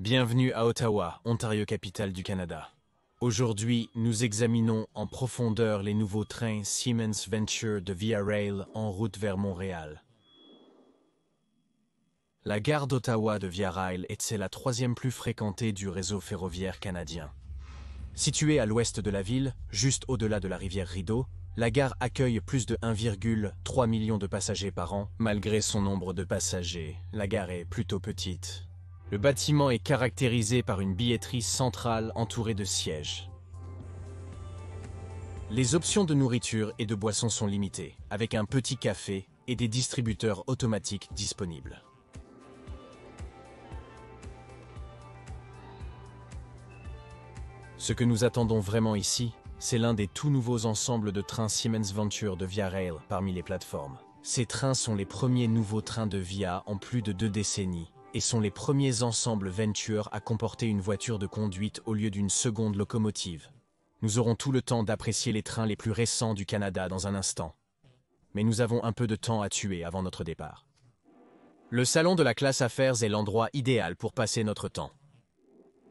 Bienvenue à Ottawa, Ontario, capitale du Canada. Aujourd'hui, nous examinons en profondeur les nouveaux trains Siemens Venture de Via Rail en route vers Montréal. La gare d'Ottawa de Via Rail est la troisième plus fréquentée du réseau ferroviaire canadien. Située à l'ouest de la ville, juste au-delà de la rivière Rideau, la gare accueille plus de 1,3 million de passagers par an. Malgré son nombre de passagers, la gare est plutôt petite. Le bâtiment est caractérisé par une billetterie centrale entourée de sièges. Les options de nourriture et de boissons sont limitées, avec un petit café et des distributeurs automatiques disponibles. Ce que nous attendons vraiment ici, c'est l'un des tout nouveaux ensembles de trains Siemens Venture de Via Rail parmi les plateformes. Ces trains sont les premiers nouveaux trains de Via en plus de 2 décennies et sont les premiers ensembles Venture à comporter une voiture de conduite au lieu d'une seconde locomotive. Nous aurons tout le temps d'apprécier les trains les plus récents du Canada dans un instant. Mais nous avons un peu de temps à tuer avant notre départ. Le salon de la classe affaires est l'endroit idéal pour passer notre temps.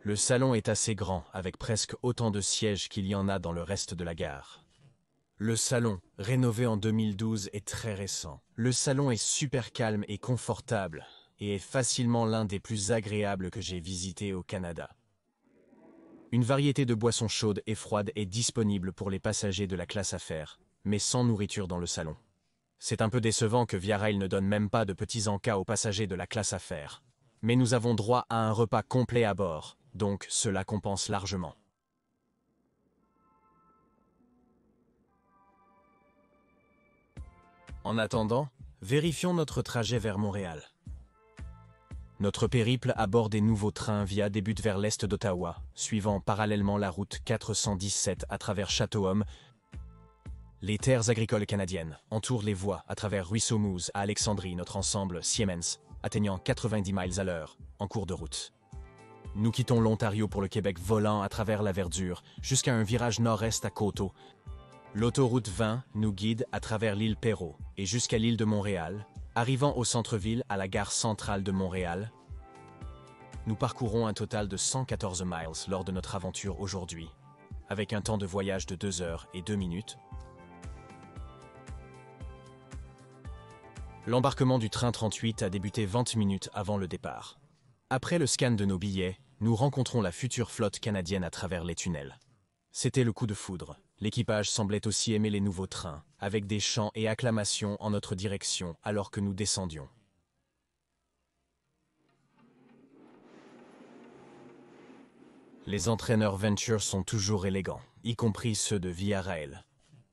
Le salon est assez grand, avec presque autant de sièges qu'il y en a dans le reste de la gare. Le salon, rénové en 2012, est très récent. Le salon est super calme et confortable, et est facilement l'un des plus agréables que j'ai visités au Canada. Une variété de boissons chaudes et froides est disponible pour les passagers de la classe affaires, mais sans nourriture dans le salon. C'est un peu décevant que Via Rail ne donne même pas de petits encas aux passagers de la classe affaires. Mais nous avons droit à un repas complet à bord, donc cela compense largement. En attendant, vérifions notre trajet vers Montréal. Notre périple à bord des nouveaux trains Via débute vers l'est d'Ottawa, suivant parallèlement la route 417 à travers Châteauhomme. Les terres agricoles canadiennes entourent les voies à travers Ruisseau Moose à Alexandrie, notre ensemble Siemens, atteignant 90 miles à l'heure en cours de route. Nous quittons l'Ontario pour le Québec volant à travers la verdure jusqu'à un virage nord-est à Coteau. L'autoroute 20 nous guide à travers l'île Perrot et jusqu'à l'île de Montréal. Arrivant au centre-ville à la gare centrale de Montréal, nous parcourons un total de 114 miles lors de notre aventure aujourd'hui, avec un temps de voyage de 2 heures et 2 minutes. L'embarquement du train 38 a débuté 20 minutes avant le départ. Après le scan de nos billets, nous rencontrons la future flotte canadienne à travers les tunnels. C'était le coup de foudre. L'équipage semblait aussi aimer les nouveaux trains, avec des chants et acclamations en notre direction alors que nous descendions. Les entraîneurs Venture sont toujours élégants, y compris ceux de Via Rail.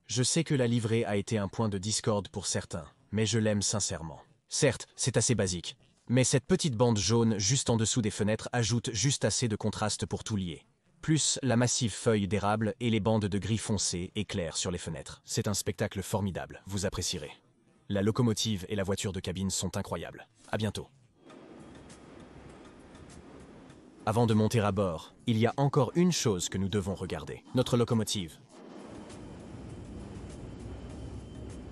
Je sais que la livrée a été un point de discorde pour certains, mais je l'aime sincèrement. Certes, c'est assez basique, mais cette petite bande jaune juste en dessous des fenêtres ajoute juste assez de contraste pour tout lier. Plus la massive feuille d'érable et les bandes de gris foncé et clair sur les fenêtres. C'est un spectacle formidable, vous apprécierez. La locomotive et la voiture de cabine sont incroyables. À bientôt. Avant de monter à bord, il y a encore une chose que nous devons regarder. Notre locomotive.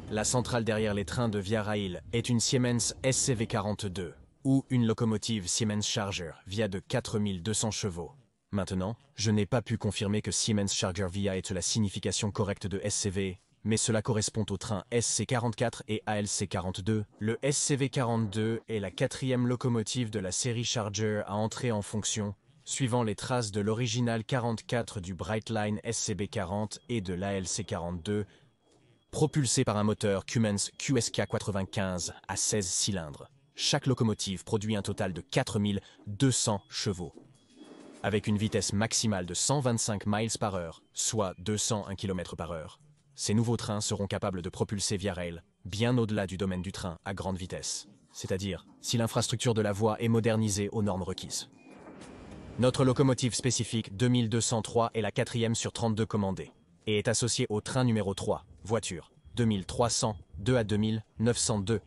La centrale derrière les trains de Via Rail est une Siemens SCV42 ou une locomotive Siemens Charger Via de 4200 chevaux. Maintenant, je n'ai pas pu confirmer que Siemens Charger Via est la signification correcte de SCV, mais cela correspond aux trains SC44 et ALC42. Le SCV42 est la 4e locomotive de la série Charger à entrer en fonction, suivant les traces de l'original 44 du Brightline SCB40 et de l'ALC42, propulsée par un moteur Cummins QSK95 à 16 cylindres. Chaque locomotive produit un total de 4200 chevaux. Avec une vitesse maximale de 125 miles par heure, soit 201 km par heure. Ces nouveaux trains seront capables de propulser Via Rail bien au-delà du domaine du train à grande vitesse, c'est-à-dire si l'infrastructure de la voie est modernisée aux normes requises. Notre locomotive spécifique 2203 est la 4e sur 32 commandée et est associée au train numéro 3, voiture 2302 à 2902.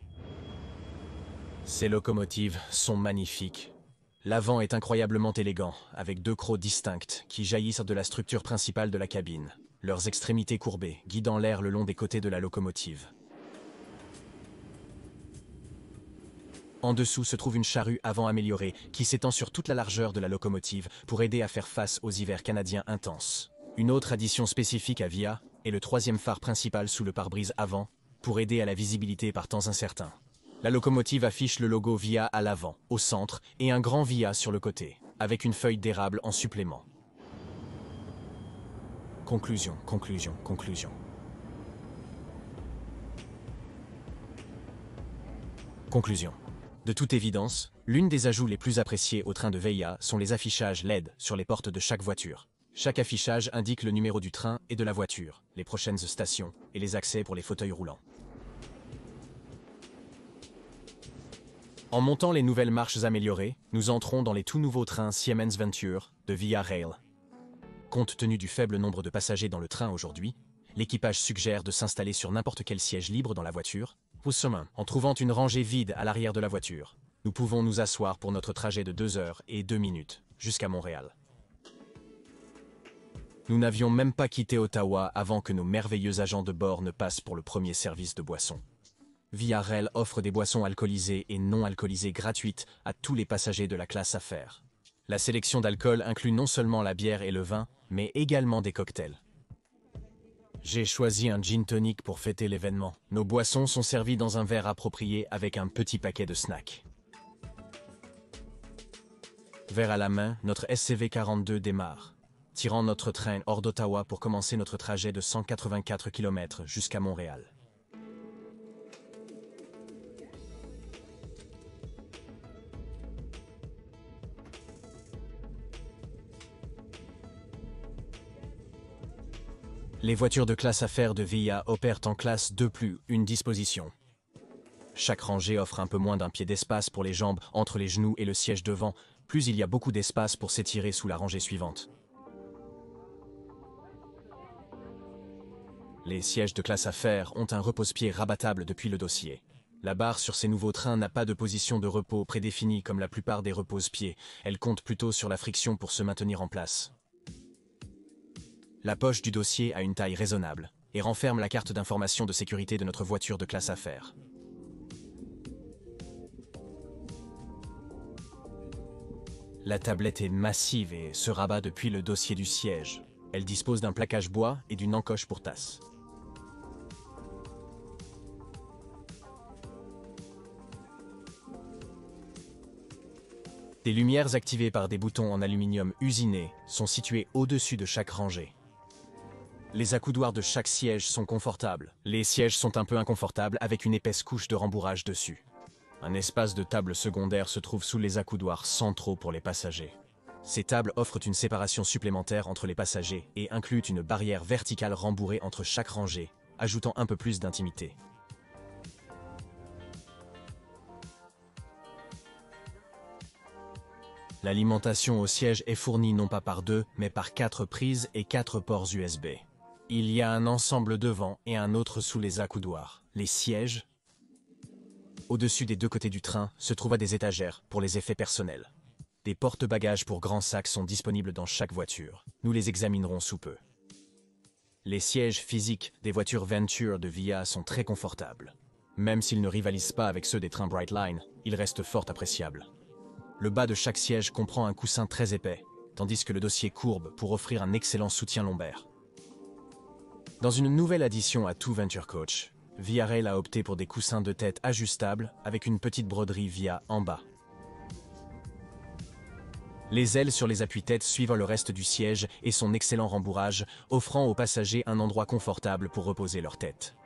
Ces locomotives sont magnifiques. L'avant est incroyablement élégant, avec 2 crocs distincts qui jaillissent de la structure principale de la cabine, leurs extrémités courbées guidant l'air le long des côtés de la locomotive. En dessous se trouve une charrue avant améliorée qui s'étend sur toute la largeur de la locomotive pour aider à faire face aux hivers canadiens intenses. Une autre addition spécifique à VIA est le troisième phare principal sous le pare-brise avant pour aider à la visibilité par temps incertain. La locomotive affiche le logo VIA à l'avant, au centre, et un grand VIA sur le côté, avec une feuille d'érable en supplément. Conclusion, conclusion, conclusion. Conclusion. De toute évidence, l'une des ajouts les plus appréciés au train de VIA sont les affichages LED sur les portes de chaque voiture. Chaque affichage indique le numéro du train et de la voiture, les prochaines stations et les accès pour les fauteuils roulants. En montant les nouvelles marches améliorées, nous entrons dans les tout nouveaux trains Siemens Venture de Via Rail. Compte tenu du faible nombre de passagers dans le train aujourd'hui, l'équipage suggère de s'installer sur n'importe quel siège libre dans la voiture, en trouvant une rangée vide à l'arrière de la voiture. Nous pouvons nous asseoir pour notre trajet de 2 heures et 2 minutes jusqu'à Montréal. Nous n'avions même pas quitté Ottawa avant que nos merveilleux agents de bord ne passent pour le premier service de boissons. Via Rail offre des boissons alcoolisées et non alcoolisées gratuites à tous les passagers de la classe affaires. La sélection d'alcool inclut non seulement la bière et le vin, mais également des cocktails. J'ai choisi un gin tonic pour fêter l'événement. Nos boissons sont servies dans un verre approprié avec un petit paquet de snacks. Verre à la main, notre SCV 42 démarre, tirant notre train hors d'Ottawa pour commencer notre trajet de 184 km jusqu'à Montréal. Les voitures de classe affaires de VIA opèrent en classe 2+, une disposition. Chaque rangée offre un peu moins d'un pied d'espace pour les jambes entre les genoux et le siège devant, plus il y a beaucoup d'espace pour s'étirer sous la rangée suivante. Les sièges de classe affaires ont un repose-pied rabattable depuis le dossier. La barre sur ces nouveaux trains n'a pas de position de repos prédéfinie comme la plupart des repose-pieds, elle compte plutôt sur la friction pour se maintenir en place. La poche du dossier a une taille raisonnable et renferme la carte d'information de sécurité de notre voiture de classe affaires. La tablette est massive et se rabat depuis le dossier du siège. Elle dispose d'un plaquage bois et d'une encoche pour tasse. Des lumières activées par des boutons en aluminium usiné sont situés au-dessus de chaque rangée. Les accoudoirs de chaque siège sont confortables. Les sièges sont un peu inconfortables avec une épaisse couche de rembourrage dessus. Un espace de table secondaire se trouve sous les accoudoirs centraux pour les passagers. Ces tables offrent une séparation supplémentaire entre les passagers et incluent une barrière verticale rembourrée entre chaque rangée, ajoutant un peu plus d'intimité. L'alimentation au siège est fournie non pas par 2, mais par 4 prises et 4 ports USB. Il y a un ensemble devant et un autre sous les accoudoirs. Les sièges, au-dessus des 2 côtés du train, se trouvent des étagères pour les effets personnels. Des porte-bagages pour grands sacs sont disponibles dans chaque voiture. Nous les examinerons sous peu. Les sièges physiques des voitures Venture de VIA sont très confortables. Même s'ils ne rivalisent pas avec ceux des trains Brightline, ils restent fort appréciables. Le bas de chaque siège comprend un coussin très épais, tandis que le dossier courbe pour offrir un excellent soutien lombaire. Dans une nouvelle addition à Two Venture Coach, Via Rail a opté pour des coussins de tête ajustables avec une petite broderie VIA en bas. Les ailes sur les appuis-têtes suivent le reste du siège et son excellent rembourrage, offrant aux passagers un endroit confortable pour reposer leur tête.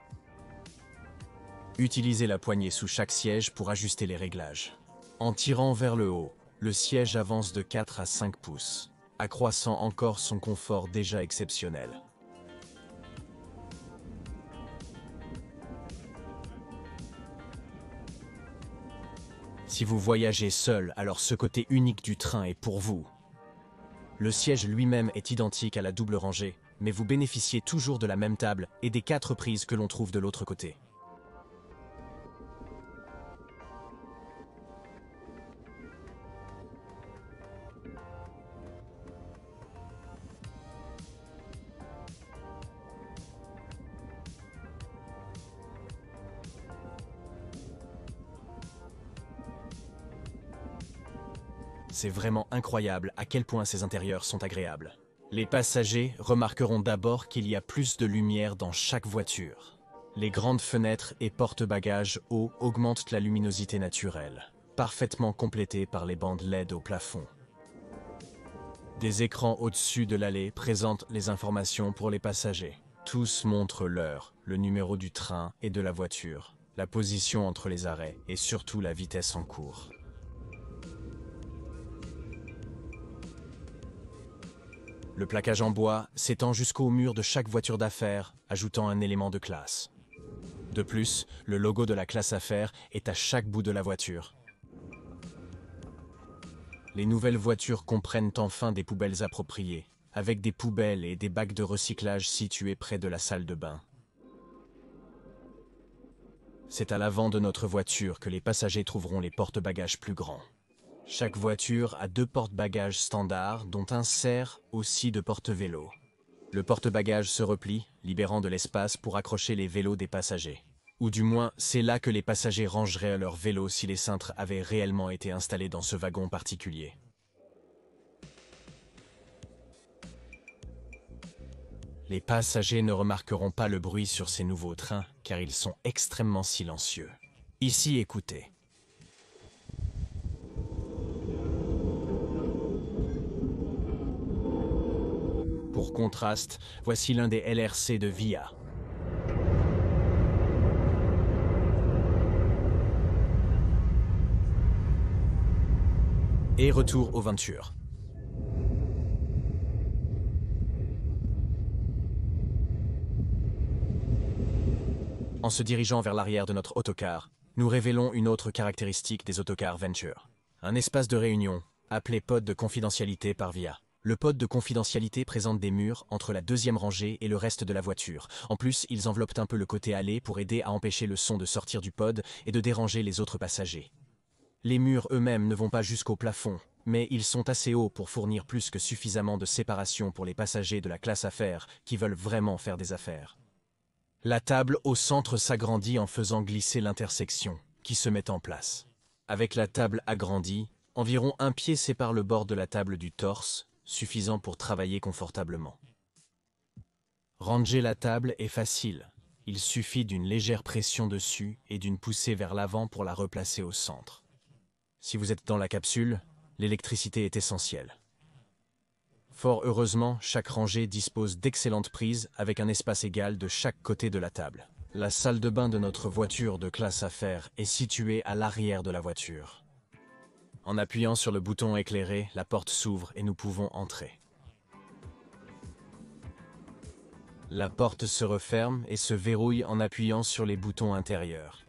Utilisez la poignée sous chaque siège pour ajuster les réglages. En tirant vers le haut, le siège avance de 4 à 5 pouces, accroissant encore son confort déjà exceptionnel. Si vous voyagez seul, alors ce côté unique du train est pour vous. Le siège lui-même est identique à la double rangée, mais vous bénéficiez toujours de la même table et des 4 prises que l'on trouve de l'autre côté. C'est vraiment incroyable à quel point ces intérieurs sont agréables. Les passagers remarqueront d'abord qu'il y a plus de lumière dans chaque voiture. Les grandes fenêtres et porte-bagages hauts augmentent la luminosité naturelle, parfaitement complétée par les bandes LED au plafond. Des écrans au-dessus de l'allée présentent les informations pour les passagers. Tous montrent l'heure, le numéro du train et de la voiture, la position entre les arrêts et surtout la vitesse en cours. Le plaquage en bois s'étend jusqu'au mur de chaque voiture d'affaires, ajoutant un élément de classe. De plus, le logo de la classe affaires est à chaque bout de la voiture. Les nouvelles voitures comprennent enfin des poubelles appropriées, avec des poubelles et des bacs de recyclage situés près de la salle de bain. C'est à l'avant de notre voiture que les passagers trouveront les porte-bagages plus grands. Chaque voiture a 2 porte-bagages standards, dont un sert aussi de porte-vélo. Le porte-bagages se replie, libérant de l'espace pour accrocher les vélos des passagers. Ou du moins, c'est là que les passagers rangeraient leurs vélos si les cintres avaient réellement été installés dans ce wagon particulier. Les passagers ne remarqueront pas le bruit sur ces nouveaux trains, car ils sont extrêmement silencieux. Ici, écoutez. Pour contraste, voici l'un des LRC de VIA. Et retour aux Ventures. En se dirigeant vers l'arrière de notre autocar, nous révélons une autre caractéristique des autocars Venture. Un espace de réunion, appelé pod de confidentialité par VIA. Le pod de confidentialité présente des murs entre la deuxième rangée et le reste de la voiture. En plus, ils enveloppent un peu le côté allée pour aider à empêcher le son de sortir du pod et de déranger les autres passagers. Les murs eux-mêmes ne vont pas jusqu'au plafond, mais ils sont assez hauts pour fournir plus que suffisamment de séparation pour les passagers de la classe affaires qui veulent vraiment faire des affaires. La table au centre s'agrandit en faisant glisser l'intersection, qui se met en place. Avec la table agrandie, environ 1 pied sépare le bord de la table du torse, suffisant pour travailler confortablement. Ranger la table est facile. Il suffit d'une légère pression dessus et d'une poussée vers l'avant pour la replacer au centre. Si vous êtes dans la capsule, l'électricité est essentielle. Fort heureusement, chaque rangée dispose d'excellentes prises avec un espace égal de chaque côté de la table. La salle de bain de notre voiture de classe affaires est située à l'arrière de la voiture. En appuyant sur le bouton éclairé, la porte s'ouvre et nous pouvons entrer. La porte se referme et se verrouille en appuyant sur les boutons intérieurs.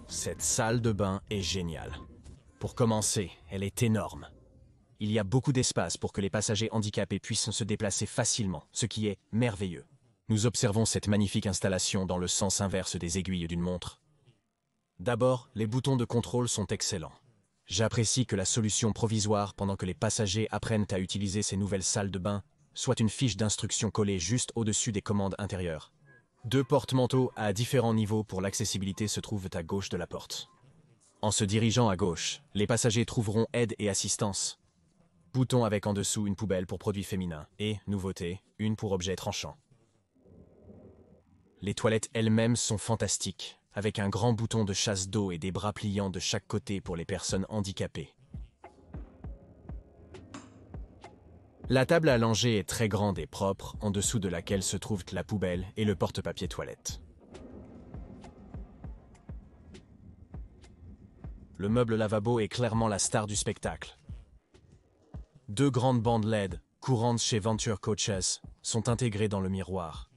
Cette salle de bain est géniale. Pour commencer, elle est énorme. Il y a beaucoup d'espace pour que les passagers handicapés puissent se déplacer facilement, ce qui est merveilleux. Nous observons cette magnifique installation dans le sens inverse des aiguilles d'une montre. D'abord, les boutons de contrôle sont excellents. J'apprécie que la solution provisoire pendant que les passagers apprennent à utiliser ces nouvelles salles de bain soit une fiche d'instruction collée juste au-dessus des commandes intérieures. 2 porte-manteaux à différents niveaux pour l'accessibilité se trouvent à gauche de la porte. En se dirigeant à gauche, les passagers trouveront aide et assistance. Bouton avec en dessous une poubelle pour produits féminins et, nouveauté, une pour objets tranchants. Les toilettes elles-mêmes sont fantastiques, avec un grand bouton de chasse d'eau et des bras pliants de chaque côté pour les personnes handicapées. La table à langer est très grande et propre, en dessous de laquelle se trouvent la poubelle et le porte-papier toilette. Le meuble lavabo est clairement la star du spectacle. 2 grandes bandes LED, courantes chez Venture Coaches, sont intégrées dans le miroir.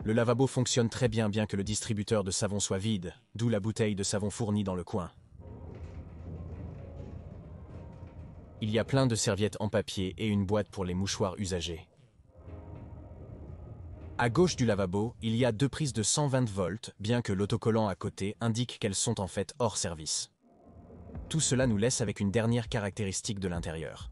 Le lavabo fonctionne très bien que le distributeur de savon soit vide, d'où la bouteille de savon fournie dans le coin. Il y a plein de serviettes en papier et une boîte pour les mouchoirs usagés. À gauche du lavabo, il y a 2 prises de 120 volts, bien que l'autocollant à côté indique qu'elles sont en fait hors service. Tout cela nous laisse avec une dernière caractéristique de l'intérieur.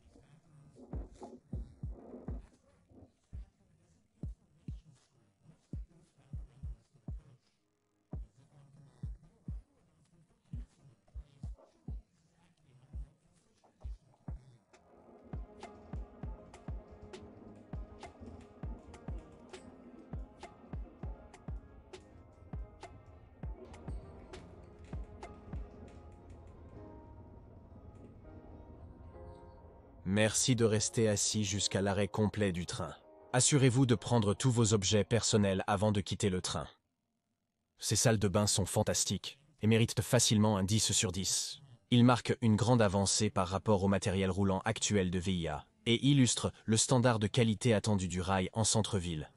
Merci de rester assis jusqu'à l'arrêt complet du train. Assurez-vous de prendre tous vos objets personnels avant de quitter le train. Ces salles de bain sont fantastiques et méritent facilement un 10 sur 10. Ils marquent une grande avancée par rapport au matériel roulant actuel de VIA et illustrent le standard de qualité attendu du rail en centre-ville.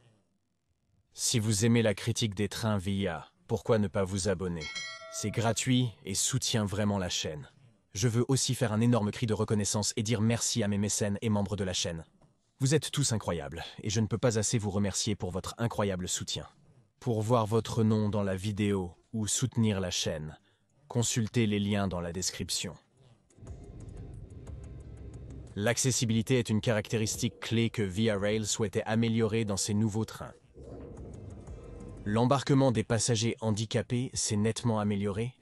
Si vous aimez la critique des trains VIA, pourquoi ne pas vous abonner? C'est gratuit et soutient vraiment la chaîne. Je veux aussi faire un énorme cri de reconnaissance et dire merci à mes mécènes et membres de la chaîne. Vous êtes tous incroyables, et je ne peux pas assez vous remercier pour votre incroyable soutien. Pour voir votre nom dans la vidéo ou soutenir la chaîne, consultez les liens dans la description. L'accessibilité est une caractéristique clé que Via Rail souhaitait améliorer dans ses nouveaux trains. L'embarquement des passagers handicapés s'est nettement amélioré,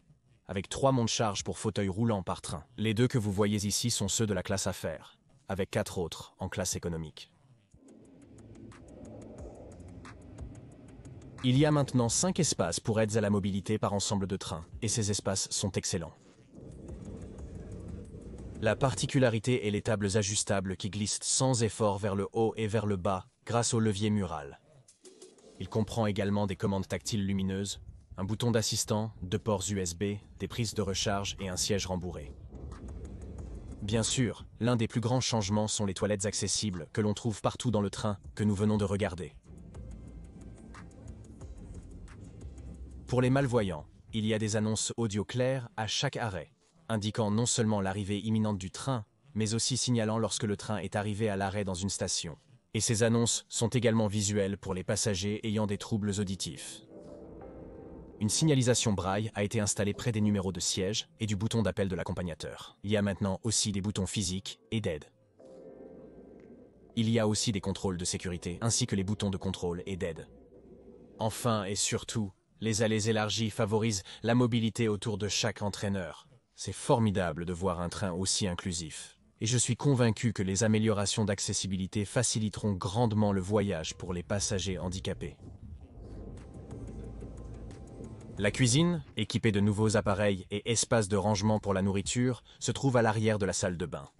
avec 3 monte-charges pour fauteuil roulant par train. Les 2 que vous voyez ici sont ceux de la classe affaires, avec 4 autres en classe économique. Il y a maintenant 5 espaces pour aides à la mobilité par ensemble de trains, et ces espaces sont excellents. La particularité est les tables ajustables qui glissent sans effort vers le haut et vers le bas grâce au levier mural. Il comprend également des commandes tactiles lumineuses, un bouton d'assistant, 2 ports USB, des prises de recharge et un siège rembourré. Bien sûr, l'un des plus grands changements sont les toilettes accessibles que l'on trouve partout dans le train que nous venons de regarder. Pour les malvoyants, il y a des annonces audio claires à chaque arrêt, indiquant non seulement l'arrivée imminente du train, mais aussi signalant lorsque le train est arrivé à l'arrêt dans une station. Et ces annonces sont également visuelles pour les passagers ayant des troubles auditifs. Une signalisation braille a été installée près des numéros de siège et du bouton d'appel de l'accompagnateur. Il y a maintenant aussi des boutons physiques et d'aide. Il y a aussi des contrôles de sécurité, ainsi que les boutons de contrôle et d'aide. Enfin et surtout, les allées élargies favorisent la mobilité autour de chaque entraîneur. C'est formidable de voir un train aussi inclusif. Et je suis convaincu que les améliorations d'accessibilité faciliteront grandement le voyage pour les passagers handicapés. La cuisine, équipée de nouveaux appareils et espaces de rangement pour la nourriture, se trouve à l'arrière de la salle de bain.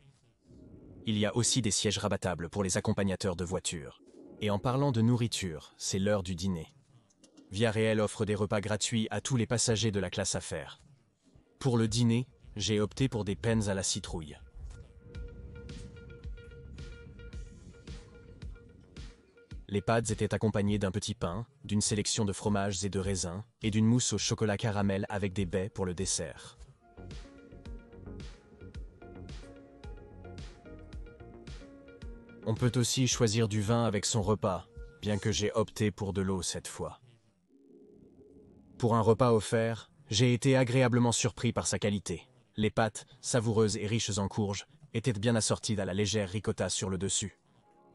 Il y a aussi des sièges rabattables pour les accompagnateurs de voitures. Et en parlant de nourriture, c'est l'heure du dîner. Via Rail offre des repas gratuits à tous les passagers de la classe affaires. Pour le dîner, j'ai opté pour des penne à la citrouille. Les pads étaient accompagnés d'un petit pain, d'une sélection de fromages et de raisins, et d'une mousse au chocolat caramel avec des baies pour le dessert. On peut aussi choisir du vin avec son repas, bien que j'ai opté pour de l'eau cette fois. Pour un repas offert, j'ai été agréablement surpris par sa qualité. Les pâtes, savoureuses et riches en courges, étaient bien assorties à la légère ricotta sur le dessus.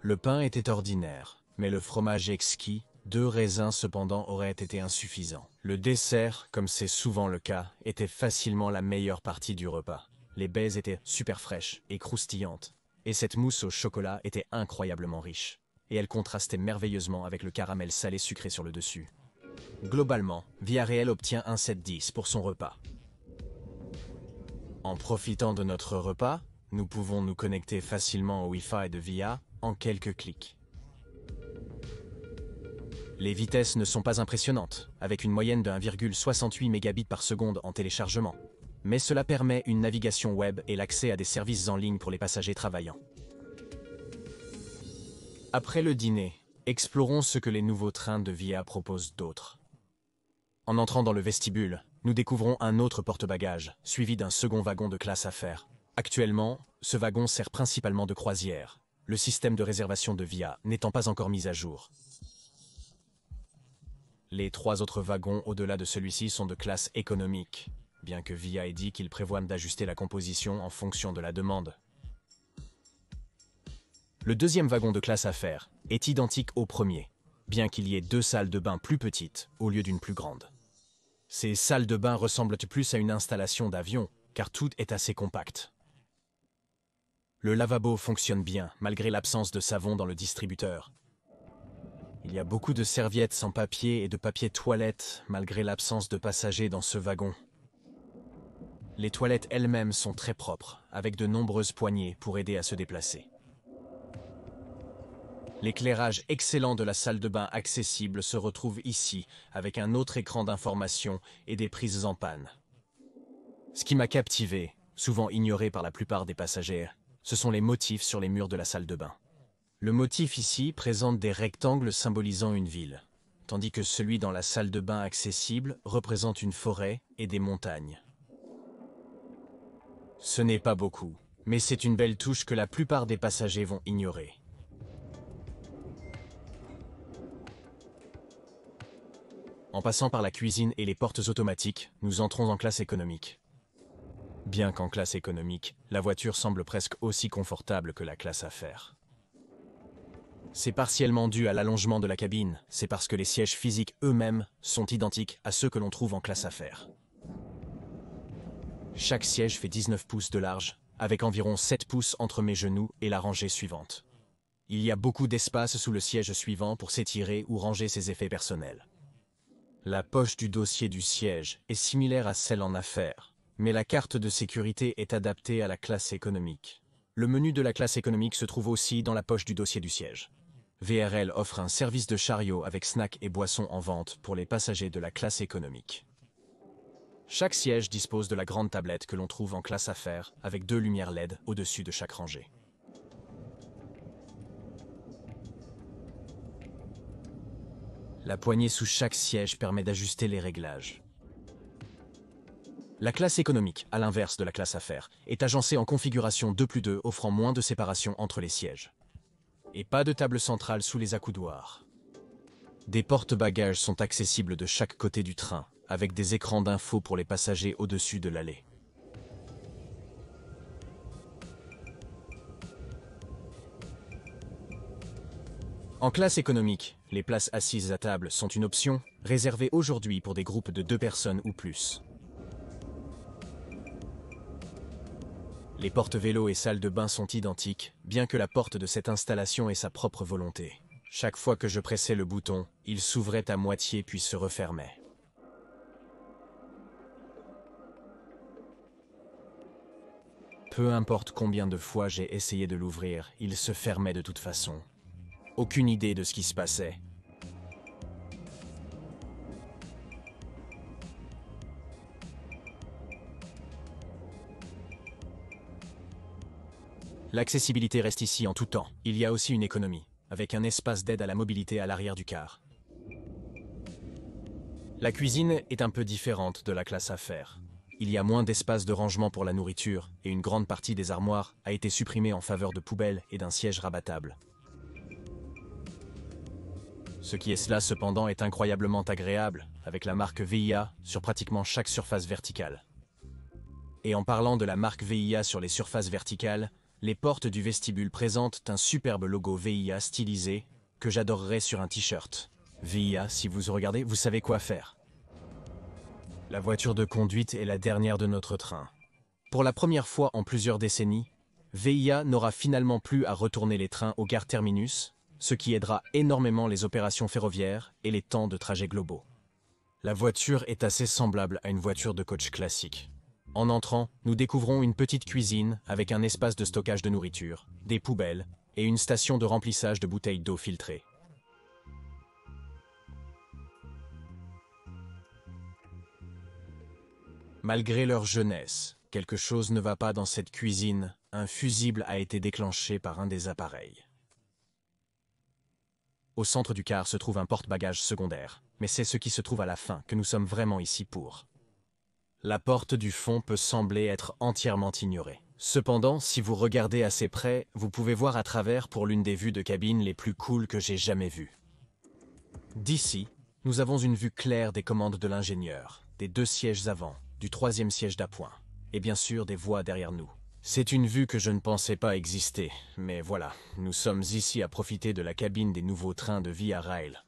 Le pain était ordinaire, mais le fromage exquis, 2 raisins cependant auraient été insuffisants. Le dessert, comme c'est souvent le cas, était facilement la meilleure partie du repas. Les baies étaient super fraîches et croustillantes, et cette mousse au chocolat était incroyablement riche, et elle contrastait merveilleusement avec le caramel salé sucré sur le dessus. Globalement, Via Rail obtient un 7/10 pour son repas. En profitant de notre repas, nous pouvons nous connecter facilement au Wi-Fi de Via en quelques clics. Les vitesses ne sont pas impressionnantes, avec une moyenne de 1,68 mégabits par seconde en téléchargement, mais cela permet une navigation web et l'accès à des services en ligne pour les passagers travaillant. Après le dîner, explorons ce que les nouveaux trains de Via proposent d'autre. En entrant dans le vestibule, nous découvrons un autre porte-bagages, suivi d'un second wagon de classe affaires. Actuellement, ce wagon sert principalement de croisière, le système de réservation de Via n'étant pas encore mis à jour. Les 3 autres wagons au-delà de celui-ci sont de classe économique, bien que Via ait dit qu'il prévoit d'ajuster la composition en fonction de la demande. Le deuxième wagon de classe affaires est identique au premier, bien qu'il y ait 2 salles de bain plus petites au lieu d'une plus grande. Ces salles de bain ressemblent plus à une installation d'avion, car tout est assez compact. Le lavabo fonctionne bien, malgré l'absence de savon dans le distributeur. Il y a beaucoup de serviettes sans papier et de papier toilette, malgré l'absence de passagers dans ce wagon. Les toilettes elles-mêmes sont très propres, avec de nombreuses poignées pour aider à se déplacer. L'éclairage excellent de la salle de bain accessible se retrouve ici, avec un autre écran d'information et des prises en panne. Ce qui m'a captivé, souvent ignoré par la plupart des passagers, ce sont les motifs sur les murs de la salle de bain. Le motif ici présente des rectangles symbolisant une ville, tandis que celui dans la salle de bain accessible représente une forêt et des montagnes. Ce n'est pas beaucoup, mais c'est une belle touche que la plupart des passagers vont ignorer. En passant par la cuisine et les portes automatiques, nous entrons en classe économique. Bien qu'en classe économique, la voiture semble presque aussi confortable que la classe affaires. C'est partiellement dû à l'allongement de la cabine, c'est parce que les sièges physiques eux-mêmes sont identiques à ceux que l'on trouve en classe affaires. Chaque siège fait 19 pouces de large, avec environ 7 pouces entre mes genoux et la rangée suivante. Il y a beaucoup d'espace sous le siège suivant pour s'étirer ou ranger ses effets personnels. La poche du dossier du siège est similaire à celle en affaires, mais la carte de sécurité est adaptée à la classe économique. Le menu de la classe économique se trouve aussi dans la poche du dossier du siège. VRL offre un service de chariot avec snacks et boissons en vente pour les passagers de la classe économique. Chaque siège dispose de la grande tablette que l'on trouve en classe affaires avec 2 lumières LED au-dessus de chaque rangée. La poignée sous chaque siège permet d'ajuster les réglages. La classe économique, à l'inverse de la classe affaires, est agencée en configuration 2+2 offrant moins de séparation entre les sièges. Et pas de table centrale sous les accoudoirs. Des porte-bagages sont accessibles de chaque côté du train, avec des écrans d'infos pour les passagers au-dessus de l'allée. En classe économique, les places assises à table sont une option, réservée aujourd'hui pour des groupes de 2 personnes ou plus. Les portes vélos et salles de bain sont identiques, bien que la porte de cette installation ait sa propre volonté. Chaque fois que je pressais le bouton, il s'ouvrait à moitié puis se refermait. Peu importe combien de fois j'ai essayé de l'ouvrir, il se fermait de toute façon. Aucune idée de ce qui se passait. L'accessibilité reste ici en tout temps. Il y a aussi une économie, avec un espace d'aide à la mobilité à l'arrière du car. La cuisine est un peu différente de la classe affaires. Il y a moins d'espace de rangement pour la nourriture et une grande partie des armoires a été supprimée en faveur de poubelles et d'un siège rabattable. Ce qui est cela cependant est incroyablement agréable, avec la marque VIA sur pratiquement chaque surface verticale. Et en parlant de la marque VIA sur les surfaces verticales, les portes du vestibule présentent un superbe logo VIA stylisé que j'adorerais sur un t-shirt. VIA, si vous regardez, vous savez quoi faire. La voiture de conduite est la dernière de notre train. Pour la première fois en plusieurs décennies, VIA n'aura finalement plus à retourner les trains aux gares terminus, ce qui aidera énormément les opérations ferroviaires et les temps de trajet globaux. La voiture est assez semblable à une voiture de coach classique. En entrant, nous découvrons une petite cuisine avec un espace de stockage de nourriture, des poubelles et une station de remplissage de bouteilles d'eau filtrée. Malgré leur jeunesse, quelque chose ne va pas dans cette cuisine. Un fusible a été déclenché par un des appareils. Au centre du car se trouve un porte-bagages secondaire, mais c'est ce qui se trouve à la fin que nous sommes vraiment ici pour. La porte du fond peut sembler être entièrement ignorée. Cependant, si vous regardez assez près, vous pouvez voir à travers pour l'une des vues de cabine les plus cool que j'ai jamais vues. D'ici, nous avons une vue claire des commandes de l'ingénieur, des 2 sièges avant, du 3e siège d'appoint, et bien sûr des voies derrière nous. C'est une vue que je ne pensais pas exister, mais voilà, nous sommes ici à profiter de la cabine des nouveaux trains de Via Rail.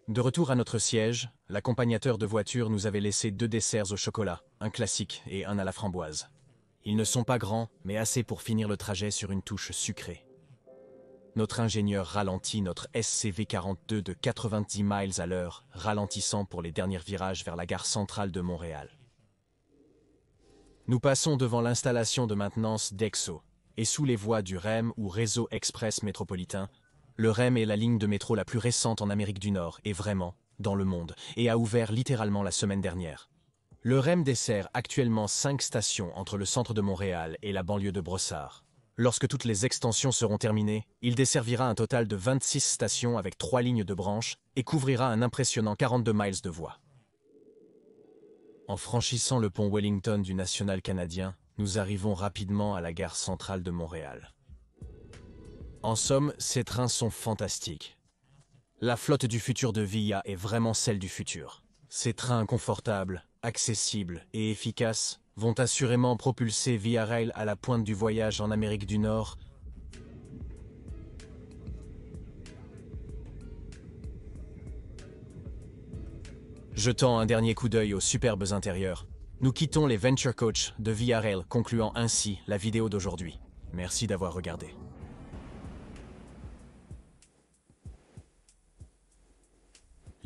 De retour à notre siège, l'accompagnateur de voiture nous avait laissé 2 desserts au chocolat, un classique et un à la framboise. Ils ne sont pas grands, mais assez pour finir le trajet sur une touche sucrée. Notre ingénieur ralentit notre SCV-42 de 90 miles à l'heure, ralentissant pour les derniers virages vers la gare centrale de Montréal. Nous passons devant l'installation de maintenance d'EXO, et sous les voies du REM ou Réseau Express Métropolitain. Le REM est la ligne de métro la plus récente en Amérique du Nord, et vraiment, dans le monde, et a ouvert littéralement la semaine dernière. Le REM dessert actuellement 5 stations entre le centre de Montréal et la banlieue de Brossard. Lorsque toutes les extensions seront terminées, il desservira un total de 26 stations avec 3 lignes de branches et couvrira un impressionnant 42 miles de voies. En franchissant le pont Wellington du National canadien, nous arrivons rapidement à la gare centrale de Montréal. En somme, ces trains sont fantastiques. La flotte du futur de VIA est vraiment celle du futur. Ces trains confortables, accessibles et efficaces vont assurément propulser Via Rail à la pointe du voyage en Amérique du Nord. Jetant un dernier coup d'œil aux superbes intérieurs, nous quittons les Venture Coach de Via Rail, concluant ainsi la vidéo d'aujourd'hui. Merci d'avoir regardé.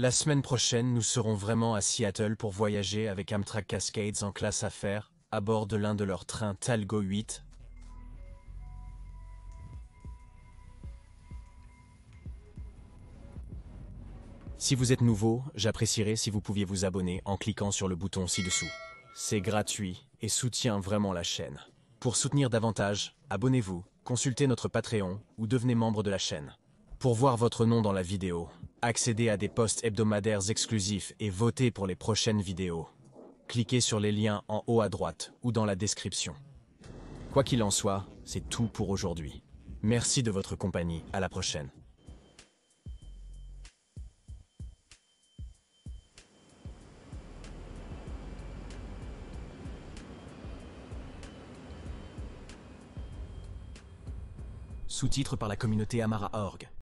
La semaine prochaine, nous serons vraiment à Seattle pour voyager avec Amtrak Cascades en classe affaires, à bord de l'un de leurs trains Talgo 8. Si vous êtes nouveau, j'apprécierais si vous pouviez vous abonner en cliquant sur le bouton ci-dessous. C'est gratuit et soutient vraiment la chaîne. Pour soutenir davantage, abonnez-vous, consultez notre Patreon ou devenez membre de la chaîne. Pour voir votre nom dans la vidéo, accéder à des posts hebdomadaires exclusifs et voter pour les prochaines vidéos, cliquez sur les liens en haut à droite ou dans la description. Quoi qu'il en soit, c'est tout pour aujourd'hui. Merci de votre compagnie, à la prochaine. Sous-titres par la communauté Amara.org.